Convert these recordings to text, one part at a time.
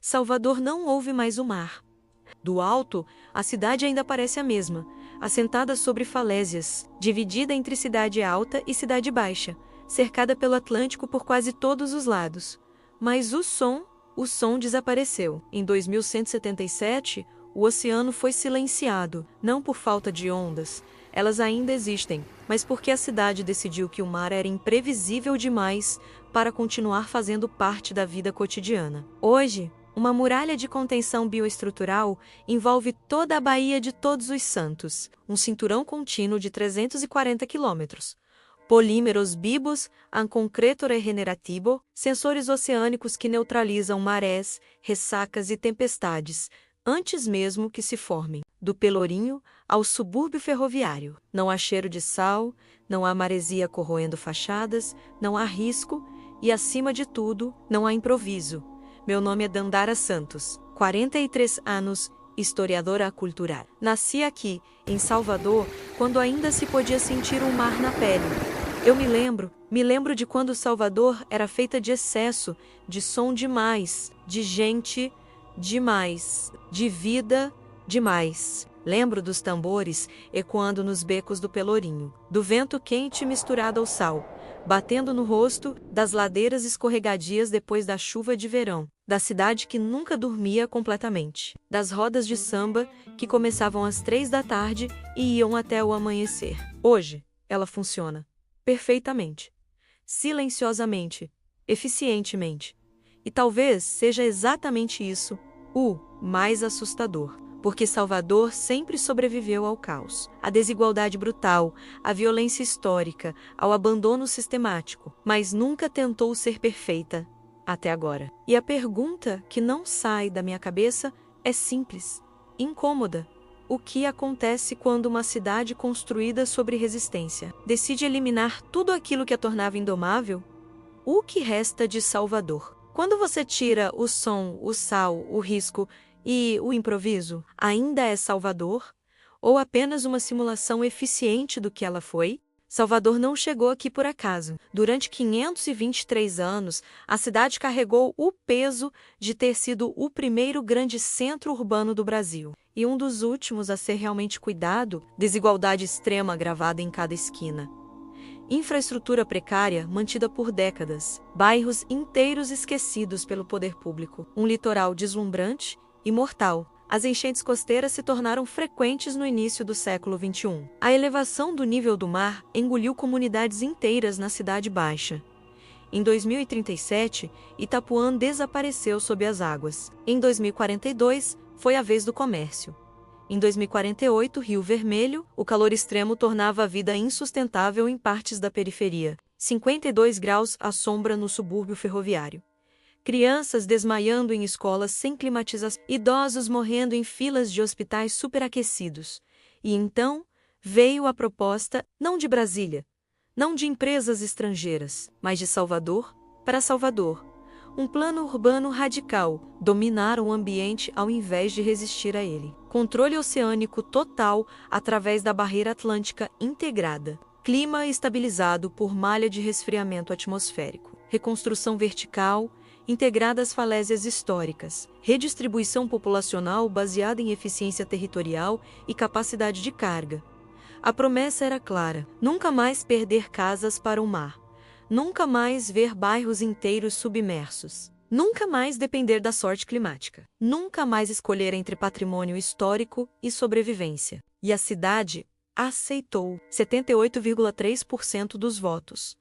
Salvador não houve mais o mar. Do alto, a cidade ainda parece a mesma, assentada sobre falésias, dividida entre cidade alta e cidade baixa, cercada pelo Atlântico por quase todos os lados. Mas o som desapareceu. Em 2177, o oceano foi silenciado, não por falta de ondas, elas ainda existem, mas porque a cidade decidiu que o mar era imprevisível demais para continuar fazendo parte da vida cotidiana. Hoje, uma muralha de contenção bioestrutural envolve toda a Baía de Todos os Santos, um cinturão contínuo de 340 quilômetros. Polímeros bibos an concreto regenerativo, sensores oceânicos que neutralizam marés, ressacas e tempestades, antes mesmo que se formem. Do Pelourinho ao subúrbio ferroviário. Não há cheiro de sal, não há maresia corroendo fachadas, não há risco e, acima de tudo, não há improviso. Meu nome é Dandara Santos, 43 anos, historiadora cultural. Nasci aqui, em Salvador, quando ainda se podia sentir o mar na pele. Eu me lembro de quando Salvador era feita de excesso, de som demais, de gente demais, de vida demais. Lembro dos tambores ecoando nos becos do Pelourinho, do vento quente misturado ao sal, batendo no rosto, das ladeiras escorregadias depois da chuva de verão, da cidade que nunca dormia completamente, das rodas de samba que começavam às 3 da tarde e iam até o amanhecer. Hoje, ela funciona perfeitamente, silenciosamente, eficientemente. E talvez seja exatamente isso o mais assustador. Porque Salvador sempre sobreviveu ao caos, à desigualdade brutal, à violência histórica, ao abandono sistemático, mas nunca tentou ser perfeita, até agora. E a pergunta que não sai da minha cabeça é simples, incômoda. O que acontece quando uma cidade construída sobre resistência decide eliminar tudo aquilo que a tornava indomável? O que resta de Salvador? Quando você tira o som, o sal, o risco e o improviso, ainda é Salvador? Ou apenas uma simulação eficiente do que ela foi? Salvador não chegou aqui por acaso. Durante 523 anos, a cidade carregou o peso de ter sido o primeiro grande centro urbano do Brasil. E um dos últimos a ser realmente cuidado, desigualdade extrema gravada em cada esquina. Infraestrutura precária mantida por décadas, bairros inteiros esquecidos pelo poder público, um litoral deslumbrante e mortal. As enchentes costeiras se tornaram frequentes no início do século XXI. A elevação do nível do mar engoliu comunidades inteiras na Cidade Baixa. Em 2037, Itapuã desapareceu sob as águas. Em 2042, foi a vez do comércio. Em 2048, Rio Vermelho, o calor extremo tornava a vida insustentável em partes da periferia. 52 graus à sombra no subúrbio ferroviário. Crianças desmaiando em escolas sem climatização, idosos morrendo em filas de hospitais superaquecidos. E então veio a proposta, não de Brasília, não de empresas estrangeiras, mas de Salvador para Salvador. Um plano urbano radical, dominar o ambiente ao invés de resistir a ele. Controle oceânico total através da barreira atlântica integrada. Clima estabilizado por malha de resfriamento atmosférico. Reconstrução vertical, integrada às falésias históricas. Redistribuição populacional baseada em eficiência territorial e capacidade de carga. A promessa era clara: nunca mais perder casas para o mar. Nunca mais ver bairros inteiros submersos. Nunca mais depender da sorte climática. Nunca mais escolher entre patrimônio histórico e sobrevivência. E a cidade aceitou 78,3% dos votos.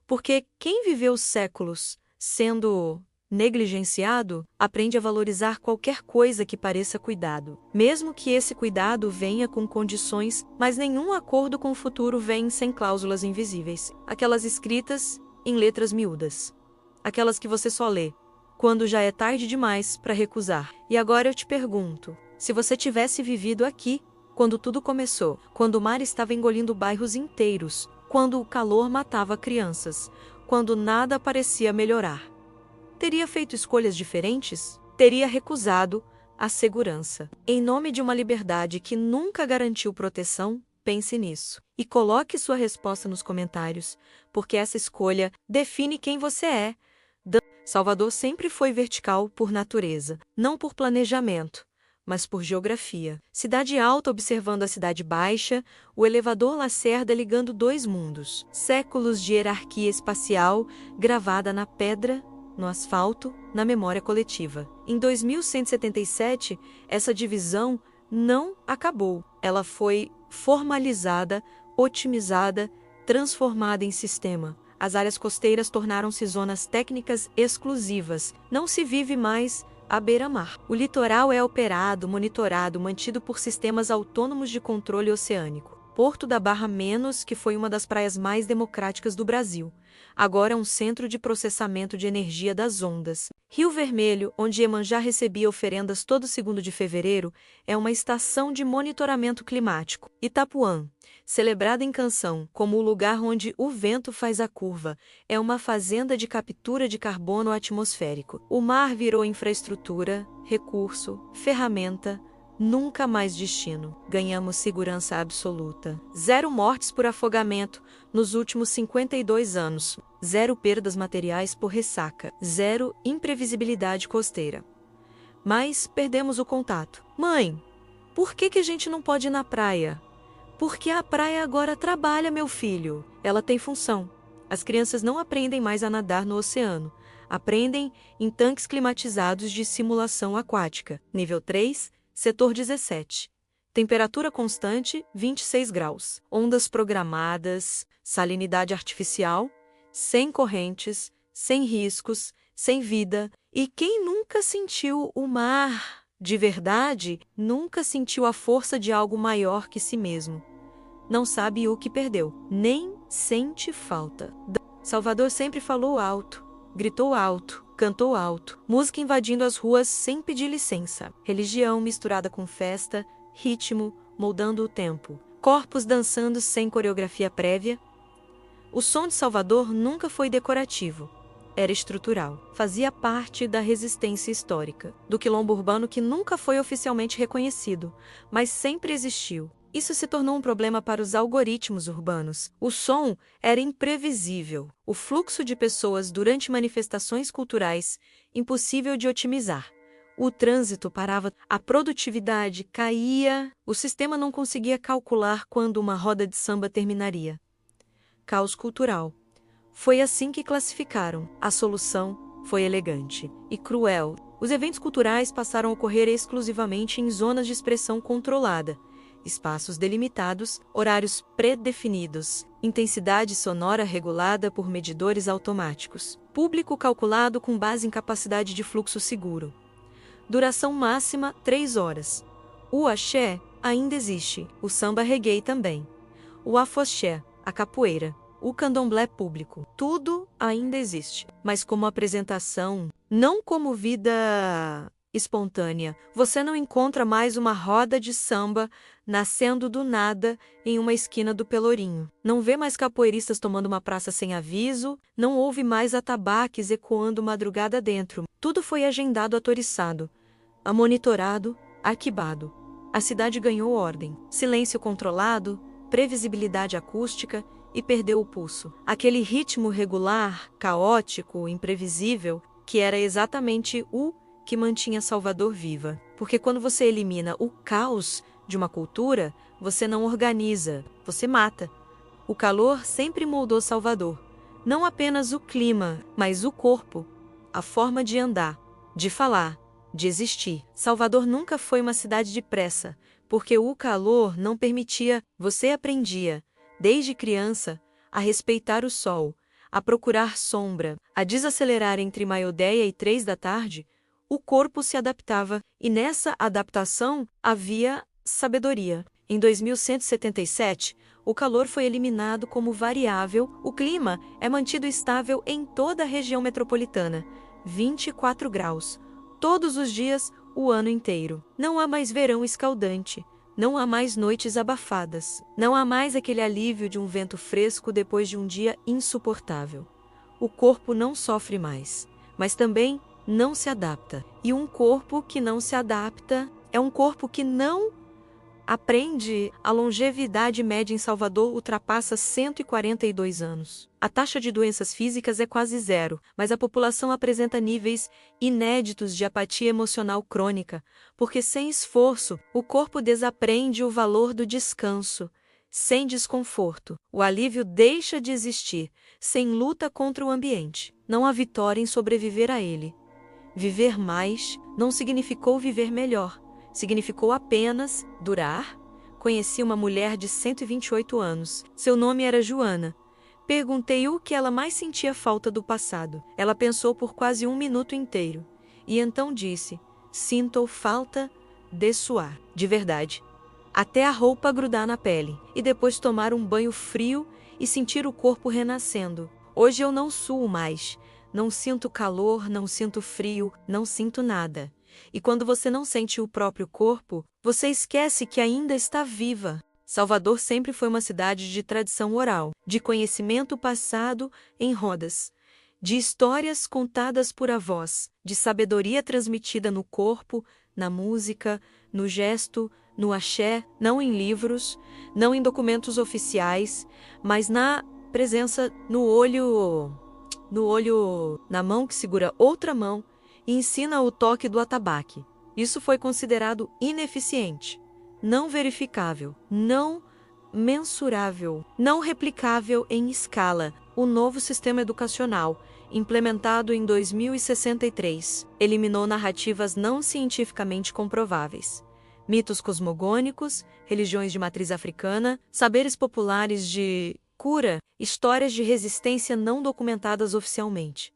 Porque quem viveu séculos sendo negligenciado, aprende a valorizar qualquer coisa que pareça cuidado. Mesmo que esse cuidado venha com condições, mas nenhum acordo com o futuro vem sem cláusulas invisíveis. Aquelas escritas em letras miúdas. Aquelas que você só lê quando já é tarde demais para recusar. E agora eu te pergunto, se você tivesse vivido aqui, quando tudo começou, quando o mar estava engolindo bairros inteiros, quando o calor matava crianças, quando nada parecia melhorar, teria feito escolhas diferentes? Teria recusado a segurança. Em nome de uma liberdade que nunca garantiu proteção, pense nisso. E coloque sua resposta nos comentários, porque essa escolha define quem você é. Salvador sempre foi vertical por natureza, não por planejamento, mas por geografia. Cidade alta observando a cidade baixa, o elevador Lacerda ligando dois mundos. Séculos de hierarquia espacial gravada na pedra, no asfalto, na memória coletiva. Em 2177, essa divisão não acabou. Ela foi formalizada, otimizada, transformada em sistema. As áreas costeiras tornaram-se zonas técnicas exclusivas. Não se vive mais à beira-mar. O litoral é operado, monitorado, mantido por sistemas autônomos de controle oceânico. Porto da Barra Menos, que foi uma das praias mais democráticas do Brasil. Agora é um centro de processamento de energia das ondas. Rio Vermelho, onde Iemanjá recebia oferendas todo 2º de fevereiro, é uma estação de monitoramento climático. Itapuã, celebrada em canção como o lugar onde o vento faz a curva, é uma fazenda de captura de carbono atmosférico. O mar virou infraestrutura, recurso, ferramenta, nunca mais destino. Ganhamos segurança absoluta. 0 mortes por afogamento nos últimos 52 anos. 0 perdas materiais por ressaca. 0 imprevisibilidade costeira. Mas perdemos o contato. Mãe, por que a gente não pode ir na praia? Porque a praia agora trabalha, meu filho. Ela tem função. As crianças não aprendem mais a nadar no oceano. Aprendem em tanques climatizados de simulação aquática. Nível 3, Setor 17. Temperatura constante, 26 graus. Ondas programadas, salinidade artificial, sem correntes, sem riscos, sem vida. E quem nunca sentiu o mar de verdade, nunca sentiu a força de algo maior que si mesmo. Não sabe o que perdeu, nem sente falta. Salvador sempre falou alto, gritou alto, cantou alto. Música invadindo as ruas sem pedir licença. Religião misturada com festa, ritmo, moldando o tempo. Corpos dançando sem coreografia prévia. O som de Salvador nunca foi decorativo. Era estrutural. Fazia parte da resistência histórica. Do quilombo urbano que nunca foi oficialmente reconhecido, mas sempre existiu. Isso se tornou um problema para os algoritmos urbanos. O som era imprevisível. O fluxo de pessoas durante manifestações culturais, impossível de otimizar. O trânsito parava, a produtividade caía, o sistema não conseguia calcular quando uma roda de samba terminaria. Caos cultural. Foi assim que classificaram. A solução foi elegante e cruel. Os eventos culturais passaram a ocorrer exclusivamente em zonas de expressão controlada. Espaços delimitados, horários pré-definidos, intensidade sonora regulada por medidores automáticos, público calculado com base em capacidade de fluxo seguro. Duração máxima 3 horas. O axé ainda existe, o samba reggae também. O afoxé, a capoeira, o candomblé público, tudo ainda existe, mas como apresentação, não como vida espontânea. Você não encontra mais uma roda de samba nascendo do nada em uma esquina do Pelourinho. Não vê mais capoeiristas tomando uma praça sem aviso, não ouve mais atabaques ecoando madrugada dentro. Tudo foi agendado, atoriçado, monitorado, arquivado. A cidade ganhou ordem, silêncio controlado, previsibilidade acústica e perdeu o pulso. Aquele ritmo regular, caótico, imprevisível, que era exatamente o que mantinha Salvador viva. Porque quando você elimina o caos de uma cultura, você não organiza, você mata. O calor sempre moldou Salvador. Não apenas o clima, mas o corpo, a forma de andar, de falar, de existir. Salvador nunca foi uma cidade de pressa, porque o calor não permitia. Você aprendia, desde criança, a respeitar o sol, a procurar sombra, a desacelerar entre meio-dia e 3 da tarde. O corpo se adaptava, e nessa adaptação havia sabedoria. Em 2177, o calor foi eliminado como variável, o clima é mantido estável em toda a região metropolitana, 24 graus, todos os dias, o ano inteiro. Não há mais verão escaldante, não há mais noites abafadas, não há mais aquele alívio de um vento fresco depois de um dia insuportável. O corpo não sofre mais, mas também não se adapta. E um corpo que não se adapta é um corpo que não Aprende, a longevidade média em Salvador ultrapassa 142 anos. A taxa de doenças físicas é quase zero, mas a população apresenta níveis inéditos de apatia emocional crônica, porque sem esforço, o corpo desaprende o valor do descanso. Sem desconforto, o alívio deixa de existir. Sem luta contra o ambiente, não há vitória em sobreviver a ele. Viver mais não significou viver melhor. Significou apenas durar. Conheci uma mulher de 128 anos. Seu nome era Joana. Perguntei o que ela mais sentia falta do passado. Ela pensou por quase 1 minuto inteiro. E então disse: sinto falta de suar. De verdade. Até a roupa grudar na pele. E depois tomar um banho frio e sentir o corpo renascendo. Hoje eu não suo mais. Não sinto calor, não sinto frio, não sinto nada. E quando você não sente o próprio corpo, você esquece que ainda está viva. Salvador sempre foi uma cidade de tradição oral, de conhecimento passado em rodas, de histórias contadas por avós, de sabedoria transmitida no corpo, na música, no gesto, no axé, não em livros, não em documentos oficiais, mas na presença no olho, na mão que segura outra mão, e ensina o toque do atabaque. Isso foi considerado ineficiente, não verificável, não mensurável, não replicável em escala. O novo sistema educacional, implementado em 2063, eliminou narrativas não cientificamente comprováveis. Mitos cosmogônicos, religiões de matriz africana, saberes populares de cura, histórias de resistência não documentadas oficialmente.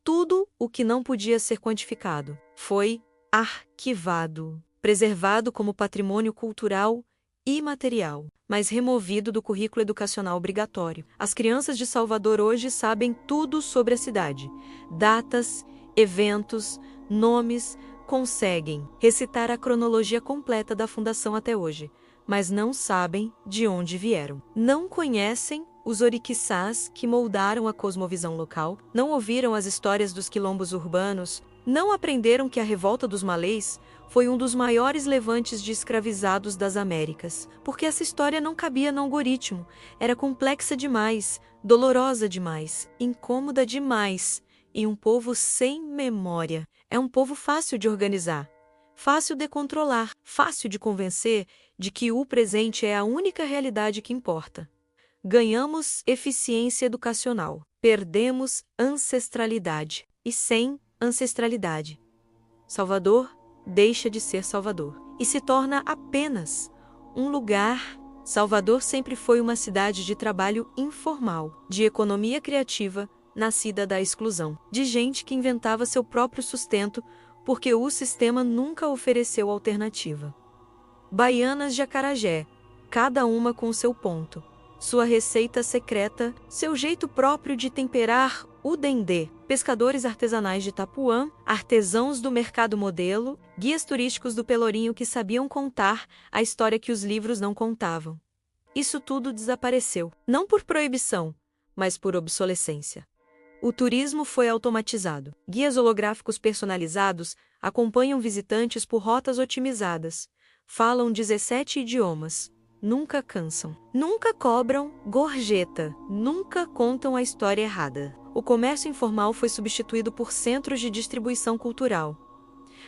Tudo o que não podia ser quantificado foi arquivado, preservado como patrimônio cultural imaterial, mas removido do currículo educacional obrigatório. As crianças de Salvador hoje sabem tudo sobre a cidade: datas, eventos, nomes, conseguem recitar a cronologia completa da fundação até hoje, mas não sabem de onde vieram. Não conhecem os oriquiçás que moldaram a cosmovisão local, não ouviram as histórias dos quilombos urbanos, não aprenderam que a revolta dos malês foi um dos maiores levantes de escravizados das Américas, porque essa história não cabia no algoritmo, era complexa demais, dolorosa demais, incômoda demais, e um povo sem memória. É um povo fácil de organizar, fácil de controlar, fácil de convencer de que o presente é a única realidade que importa. Ganhamos eficiência educacional, perdemos ancestralidade. E sem ancestralidade, Salvador deixa de ser Salvador e se torna apenas um lugar. Salvador sempre foi uma cidade de trabalho informal, de economia criativa, nascida da exclusão, de gente que inventava seu próprio sustento porque o sistema nunca ofereceu alternativa. Baianas de acarajé, cada uma com seu ponto, sua receita secreta, seu jeito próprio de temperar o dendê, pescadores artesanais de Itapuã, artesãos do mercado modelo, guias turísticos do Pelourinho que sabiam contar a história que os livros não contavam. Isso tudo desapareceu, não por proibição, mas por obsolescência. O turismo foi automatizado. Guias holográficos personalizados acompanham visitantes por rotas otimizadas. Falam 17 idiomas. Nunca cansam. Nunca cobram gorjeta. Nunca contam a história errada. O comércio informal foi substituído por centros de distribuição cultural.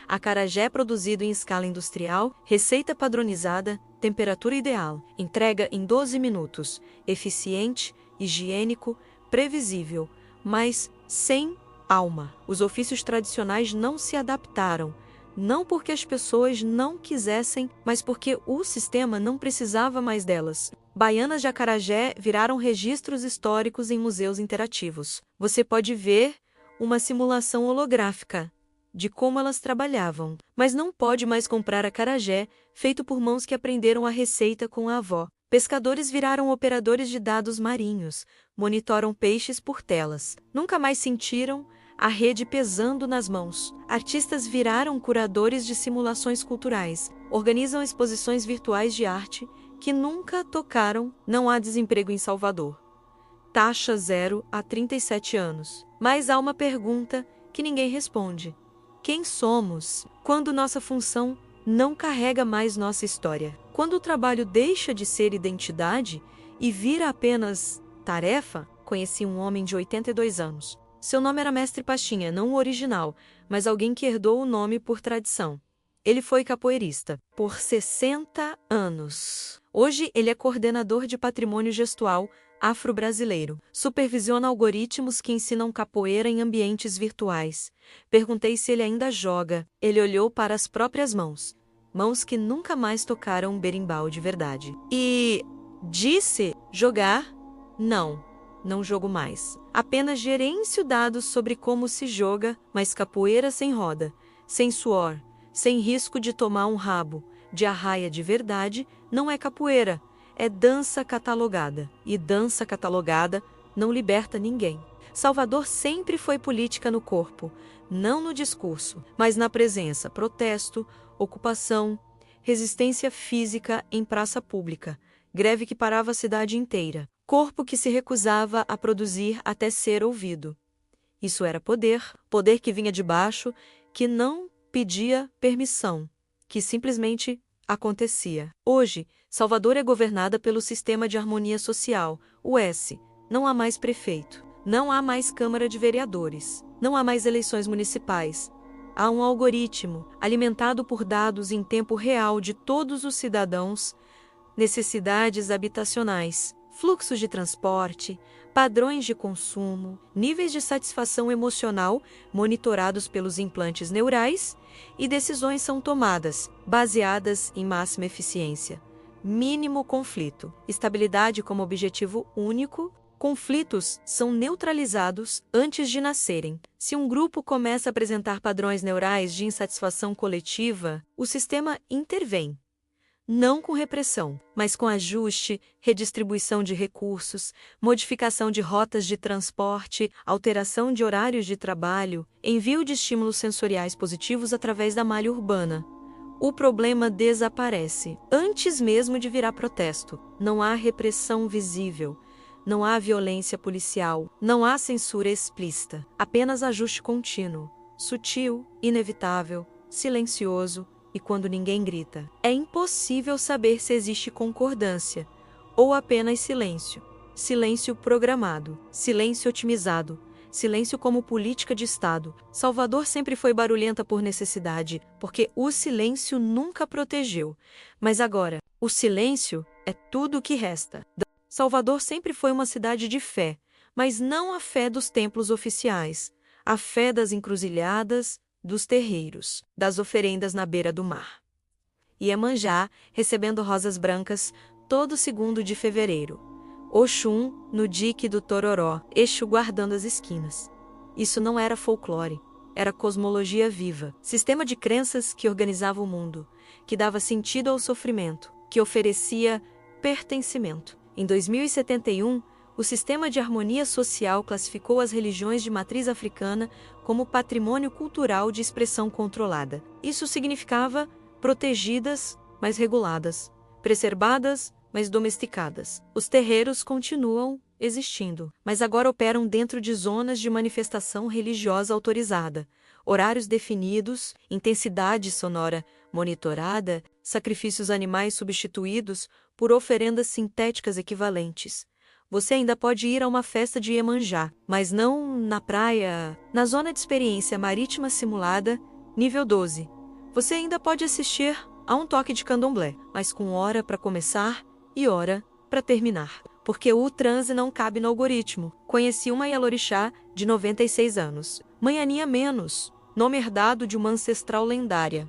Acarajé produzido em escala industrial, receita padronizada, temperatura ideal, entrega em 12 minutos, eficiente, higiênico, previsível, mas sem alma. Os ofícios tradicionais não se adaptaram, não porque as pessoas não quisessem, mas porque o sistema não precisava mais delas. Baianas de acarajé viraram registros históricos em museus interativos. Você pode ver uma simulação holográfica de como elas trabalhavam, mas não pode mais comprar acarajé feito por mãos que aprenderam a receita com a avó. Pescadores viraram operadores de dados marinhos, monitoram peixes por telas. Nunca mais sentiram a rede pesando nas mãos. Artistas viraram curadores de simulações culturais, organizam exposições virtuais de arte que nunca tocaram. Não há desemprego em Salvador. Taxa zero há 37 anos. Mas há uma pergunta que ninguém responde. Quem somos? Quando nossa função não carrega mais nossa história. Quando o trabalho deixa de ser identidade e vira apenas tarefa, conheci um homem de 82 anos. Seu nome era Mestre Pastinha, não o original, mas alguém que herdou o nome por tradição. Ele foi capoeirista por 60 anos. Hoje ele é coordenador de patrimônio gestual afro-brasileiro. Supervisiona algoritmos que ensinam capoeira em ambientes virtuais. Perguntei se ele ainda joga. Ele olhou para as próprias mãos. Mãos que nunca mais tocaram um berimbau de verdade. E disse: jogar? Não jogo mais. Apenas gerencio dados sobre como se joga, mas capoeira sem roda, sem suor, sem risco de tomar um rabo de arraia de verdade, não é capoeira, é dança catalogada. E dança catalogada não liberta ninguém. Salvador sempre foi política no corpo, não no discurso, mas na presença, protesto, ocupação, resistência física em praça pública, greve que parava a cidade inteira, corpo que se recusava a produzir até ser ouvido. Isso era poder, poder que vinha de baixo, que não pedia permissão, que simplesmente acontecia. Hoje, Salvador é governada pelo Sistema de Harmonia Social, o S. Não há mais prefeito, não há mais Câmara de Vereadores, não há mais eleições municipais. Há um algoritmo alimentado por dados em tempo real de todos os cidadãos, necessidades habitacionais, fluxos de transporte, padrões de consumo, níveis de satisfação emocional monitorados pelos implantes neurais e decisões são tomadas, baseadas em máxima eficiência. Mínimo conflito, estabilidade como objetivo único. Conflitos são neutralizados antes de nascerem. Se um grupo começa a apresentar padrões neurais de insatisfação coletiva, o sistema intervém. Não com repressão, mas com ajuste, redistribuição de recursos, modificação de rotas de transporte, alteração de horários de trabalho, envio de estímulos sensoriais positivos através da malha urbana. O problema desaparece, antes mesmo de virar protesto. Não há repressão visível. Não há violência policial, não há censura explícita, apenas ajuste contínuo, sutil, inevitável, silencioso e quando ninguém grita. É impossível saber se existe concordância ou apenas silêncio. Silêncio programado, silêncio otimizado, silêncio como política de Estado. Salvador sempre foi barulhenta por necessidade, porque o silêncio nunca protegeu. Mas agora, o silêncio é tudo o que resta. Salvador sempre foi uma cidade de fé, mas não a fé dos templos oficiais, a fé das encruzilhadas, dos terreiros, das oferendas na beira do mar. Iemanjá, recebendo rosas brancas, todo 2º de fevereiro. Oxum, no dique do Tororó, Exu guardando as esquinas. Isso não era folclore, era cosmologia viva, sistema de crenças que organizava o mundo, que dava sentido ao sofrimento, que oferecia pertencimento. Em 2071, o Sistema de Harmonia Social classificou as religiões de matriz africana como patrimônio cultural de expressão controlada. Isso significava protegidas, mas reguladas, preservadas, mas domesticadas. Os terreiros continuam existindo, mas agora operam dentro de zonas de manifestação religiosa autorizada, horários definidos, intensidade sonora monitorada, sacrifícios animais substituídos por oferendas sintéticas equivalentes. Você ainda pode ir a uma festa de Iemanjá, mas não na praia. Na zona de experiência marítima simulada, nível 12. Você ainda pode assistir a um toque de candomblé, mas com hora para começar e hora para terminar. Porque o transe não cabe no algoritmo. Conheci uma Yalorixá de 96 anos. Manhaninha Menos, nome herdado de uma ancestral lendária.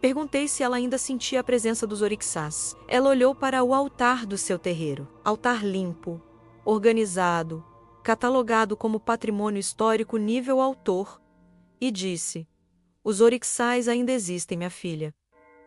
Perguntei se ela ainda sentia a presença dos orixás. Ela olhou para o altar do seu terreiro. Altar limpo, organizado, catalogado como patrimônio histórico nível autor, e disse: os orixás ainda existem, minha filha,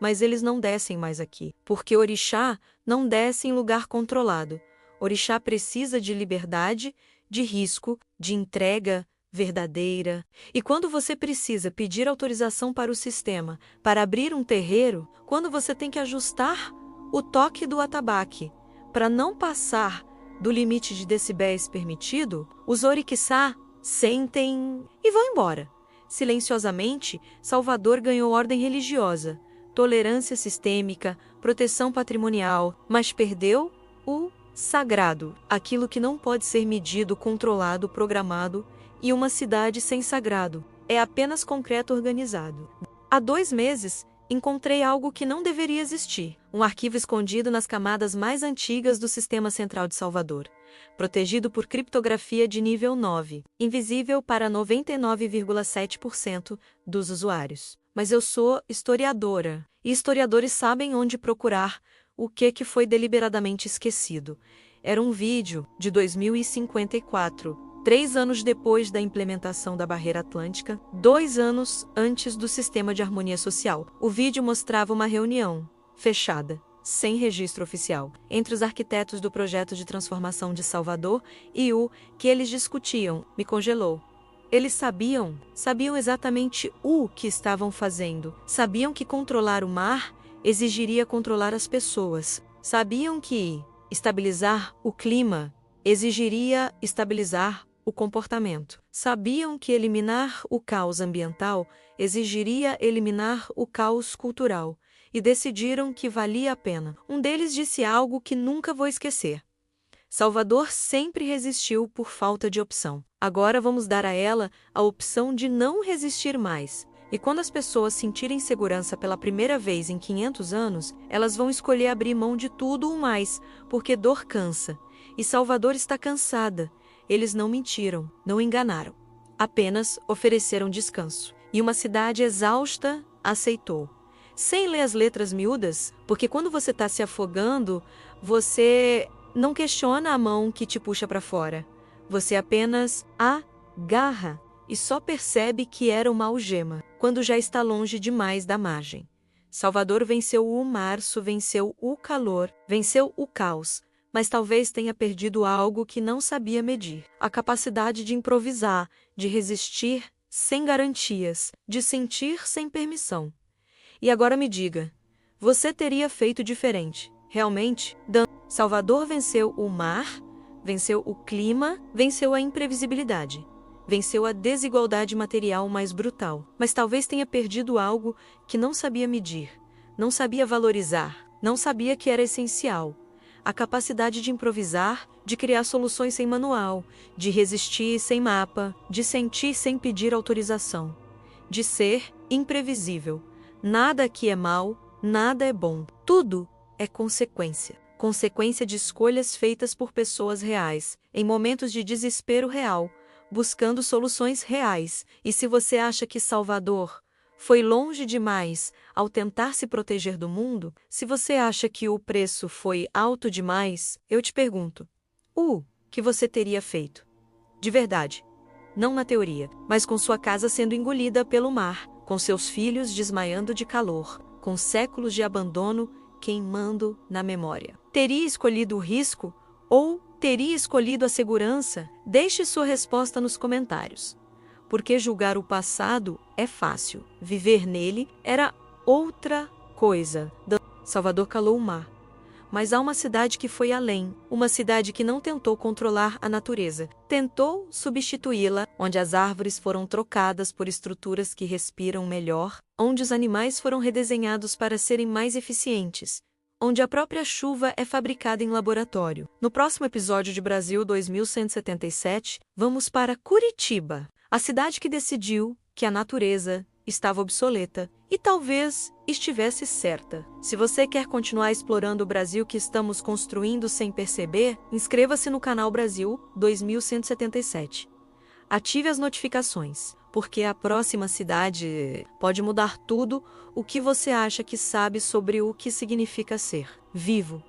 mas eles não descem mais aqui, porque orixá não desce em lugar controlado. Orixá precisa de liberdade, de risco, de entrega verdadeira. E quando você precisa pedir autorização para o sistema para abrir um terreiro, quando você tem que ajustar o toque do atabaque para não passar do limite de decibéis permitido, os orixá sentem e vão embora. Silenciosamente, Salvador ganhou ordem religiosa, tolerância sistêmica, proteção patrimonial, mas perdeu o sagrado, aquilo que não pode ser medido, controlado, programado, e uma cidade sem sagrado é apenas concreto organizado. Há 2 meses, encontrei algo que não deveria existir, um arquivo escondido nas camadas mais antigas do Sistema Central de Salvador, protegido por criptografia de nível 9, invisível para 99,7% dos usuários. Mas eu sou historiadora, e historiadores sabem onde procurar o que foi deliberadamente esquecido. Era um vídeo de 2054, 3 anos depois da implementação da Barreira Atlântica, 2 anos antes do Sistema de Harmonia Social. O vídeo mostrava uma reunião fechada, sem registro oficial, entre os arquitetos do projeto de transformação de Salvador e o que eles discutiam. Me congelou. Eles sabiam exatamente o que estavam fazendo. Sabiam que controlar o mar exigiria controlar as pessoas. Sabiam que estabilizar o clima exigiria estabilizar o comportamento. Sabiam que eliminar o caos ambiental exigiria eliminar o caos cultural. E decidiram que valia a pena. Um deles disse algo que nunca vou esquecer. Salvador sempre resistiu por falta de opção. Agora vamos dar a ela a opção de não resistir mais. E quando as pessoas sentirem segurança pela primeira vez em 500 anos, elas vão escolher abrir mão de tudo o mais, porque dor cansa. E Salvador está cansada. Eles não mentiram, não enganaram. Apenas ofereceram descanso. E uma cidade exausta aceitou. Sem ler as letras miúdas, porque quando você está se afogando, você não questiona a mão que te puxa para fora. Você apenas agarra e só percebe que era uma algema, quando já está longe demais da margem. Salvador venceu o março, venceu o calor, venceu o caos, mas talvez tenha perdido algo que não sabia medir. A capacidade de improvisar, de resistir sem garantias, de sentir sem permissão. E agora me diga, você teria feito diferente, realmente? Salvador venceu o mar, venceu o clima, venceu a imprevisibilidade, venceu a desigualdade material mais brutal, mas talvez tenha perdido algo que não sabia medir, não sabia valorizar, não sabia que era essencial. A capacidade de improvisar, de criar soluções sem manual, de resistir sem mapa, de sentir sem pedir autorização, de ser imprevisível. Nada aqui é mal, nada é bom. Tudo é consequência. Consequência de escolhas feitas por pessoas reais, em momentos de desespero real, buscando soluções reais. E se você acha que Salvador foi longe demais ao tentar se proteger do mundo, se você acha que o preço foi alto demais, eu te pergunto, o que você teria feito? De verdade. Não na teoria, mas com sua casa sendo engolida pelo mar, com seus filhos desmaiando de calor, com séculos de abandono queimando na memória. Teria escolhido o risco ou teria escolhido a segurança? Deixe sua resposta nos comentários. Porque julgar o passado é fácil, viver nele era outra coisa. Salvador calou o mar. Mas há uma cidade que foi além, uma cidade que não tentou controlar a natureza, tentou substituí-la, onde as árvores foram trocadas por estruturas que respiram melhor, onde os animais foram redesenhados para serem mais eficientes, onde a própria chuva é fabricada em laboratório. No próximo episódio de Brasil 2177, vamos para Curitiba, a cidade que decidiu que a natureza estava obsoleta e talvez estivesse certa. Se você quer continuar explorando o Brasil que estamos construindo sem perceber, inscreva-se no canal Brasil 2177. Ative as notificações, porque a próxima cidade pode mudar tudo o que você acha que sabe sobre o que significa ser vivo.